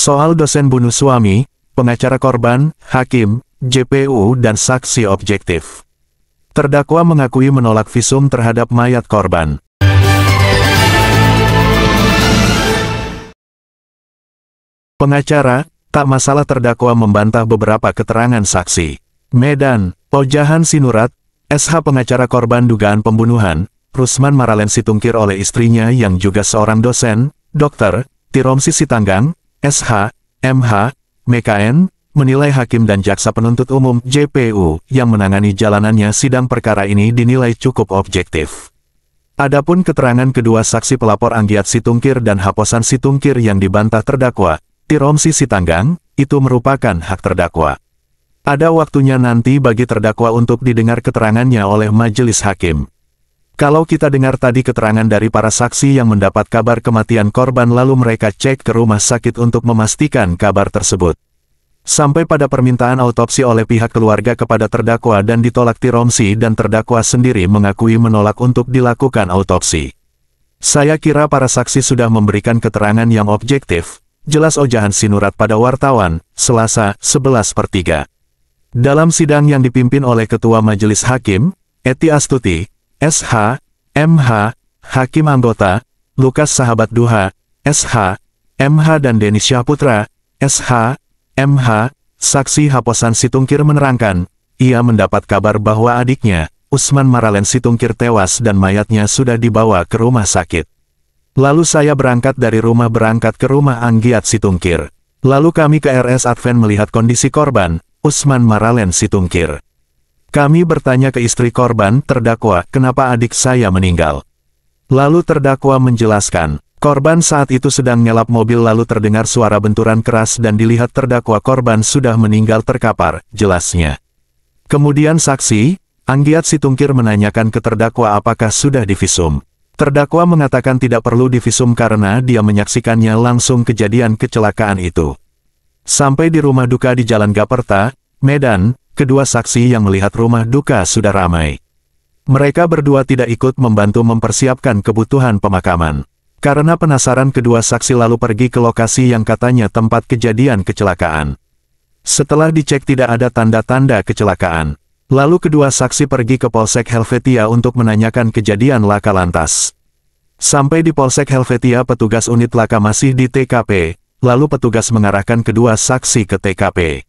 Soal dosen bunuh suami, pengacara korban, hakim, JPU dan saksi objektif. Terdakwa mengakui menolak visum terhadap mayat korban. Pengacara, tak masalah terdakwa membantah beberapa keterangan saksi. Medan, Ojahan Sinurat, SH pengacara korban dugaan pembunuhan, Rusman Maralen Situngkir oleh istrinya yang juga seorang dosen, Dr. Tiromsi Sitanggang, SH, MH, MKN, menilai hakim dan jaksa penuntut umum JPU yang menangani jalanannya sidang perkara ini dinilai cukup objektif. Adapun keterangan kedua saksi pelapor Anggiat Situngkir dan Haposan Situngkir yang dibantah terdakwa, Tiromsi Sitanggang, itu merupakan hak terdakwa. Ada waktunya nanti bagi terdakwa untuk didengar keterangannya oleh majelis hakim. Kalau kita dengar tadi keterangan dari para saksi yang mendapat kabar kematian korban lalu mereka cek ke rumah sakit untuk memastikan kabar tersebut. Sampai pada permintaan autopsi oleh pihak keluarga kepada terdakwa dan ditolak Tiromsi dan terdakwa sendiri mengakui menolak untuk dilakukan autopsi. Saya kira para saksi sudah memberikan keterangan yang objektif, jelas Ojahan Sinurat pada wartawan, Selasa, 11/3. Dalam sidang yang dipimpin oleh Ketua Majelis Hakim, Eti Astuti, SH, MH, Hakim Anggota, Lukas Sahabat Duha, SH, MH dan Denis Syahputra, SH, MH, saksi Haposan Situngkir menerangkan, ia mendapat kabar bahwa adiknya, Usman Maralen Situngkir tewas dan mayatnya sudah dibawa ke rumah sakit. Lalu saya berangkat dari rumah ke rumah Anggiat Situngkir. Lalu kami ke RS Advent melihat kondisi korban, Usman Maralen Situngkir. Kami bertanya ke istri korban, terdakwa, kenapa adik saya meninggal. Lalu terdakwa menjelaskan, korban saat itu sedang nyelap mobil lalu terdengar suara benturan keras dan dilihat terdakwa korban sudah meninggal terkapar, jelasnya. Kemudian saksi, Anggiat Situngkir menanyakan ke terdakwa apakah sudah divisum. Terdakwa mengatakan tidak perlu divisum karena dia menyaksikannya langsung kejadian kecelakaan itu. Sampai di rumah duka di Jalan Gaperta, Medan, kedua saksi yang melihat rumah duka sudah ramai. Mereka berdua tidak ikut membantu mempersiapkan kebutuhan pemakaman. Karena penasaran kedua saksi lalu pergi ke lokasi yang katanya tempat kejadian kecelakaan. Setelah dicek tidak ada tanda-tanda kecelakaan. Lalu kedua saksi pergi ke Polsek Helvetia untuk menanyakan kejadian laka lantas. Sampai di Polsek Helvetia petugas unit laka masih di TKP. Lalu petugas mengarahkan kedua saksi ke TKP.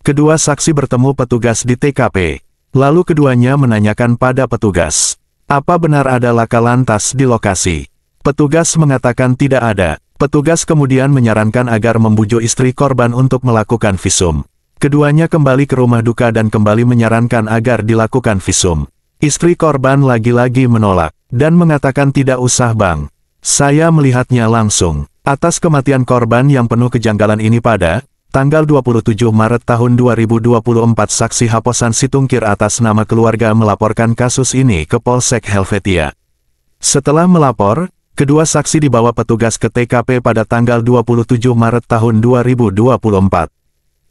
Kedua saksi bertemu petugas di TKP. Lalu keduanya menanyakan pada petugas, apa benar ada laka lantas di lokasi? Petugas mengatakan tidak ada. Petugas kemudian menyarankan agar membujuk istri korban untuk melakukan visum. Keduanya kembali ke rumah duka dan kembali menyarankan agar dilakukan visum. Istri korban lagi-lagi menolak, dan mengatakan tidak usah bang. Saya melihatnya langsung. Atas kematian korban yang penuh kejanggalan ini pada tanggal 27 Maret tahun 2024 saksi Haposan Situngkir atas nama keluarga melaporkan kasus ini ke Polsek Helvetia. Setelah melapor, kedua saksi dibawa petugas ke TKP pada tanggal 27 Maret tahun 2024.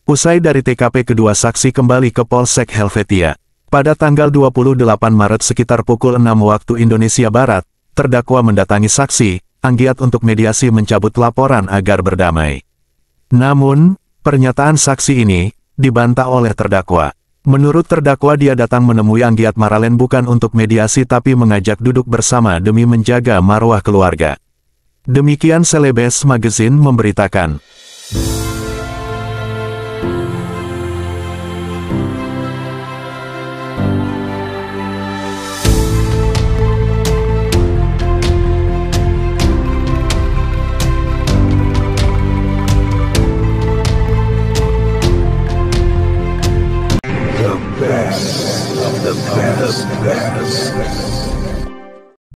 Usai dari TKP kedua saksi kembali ke Polsek Helvetia. Pada tanggal 28 Maret sekitar pukul 6 waktu Indonesia Barat, terdakwa mendatangi saksi, Anggiat untuk mediasi mencabut laporan agar berdamai. Namun, pernyataan saksi ini dibantah oleh terdakwa. Menurut terdakwa dia datang menemui Anggiat Maralen bukan untuk mediasi tapi mengajak duduk bersama demi menjaga marwah keluarga. Demikian Celebes Magazine memberitakan.